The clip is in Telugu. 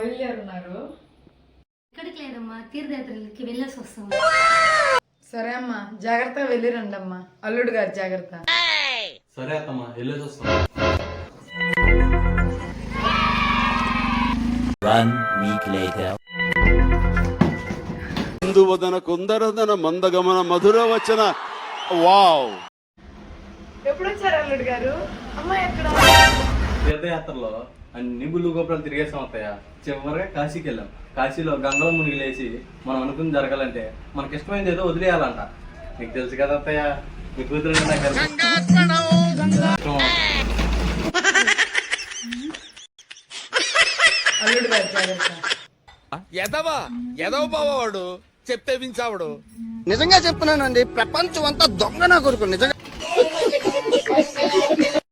బయలుదేరున్నారు? ఇక్కడికి లేదమ్మా, తీర్థయాత్రలకి వెళ్ళేసి వస్తాం. సరే అమ్మా, జాగ్రత్తగా వెళ్ళిరండి అమ్మా. అల్లుడు గారు జాగ్రత్త. సరే అత్తమ్మా, వెళ్ళేసి వస్తాం. 1 week later. కుందువదన కుందరదన మందగమన మధుర వచన. వావ్! ఎప్పుడు వచ్చారు అల్లుడు గారు? అమ్మ ఎక్కడ? తీర్థయాత్రలో అన్ని గుళ్ళు గోపురాలు తిరిగేసాం అత్తయ్య. చివరిగా కాశీకి వెళ్ళాం. కాశీలో గంగలో మునిగి లేచి మనం అనుకుని జరగాలంటే మనకి ఇష్టమైంది ఏదో వదిలేయాలంట. మీకు తెలుసు కదా అత్తయ్య, మీ కూతురు అల్లుడు గారు జాగ్రత్త. ఎదవ బావాడు చెప్తే వించావుడు. నిజంగా చెప్తున్నానండి, ప్రపంచం అంతా దొంగ నా కొడుకు. నిజంగా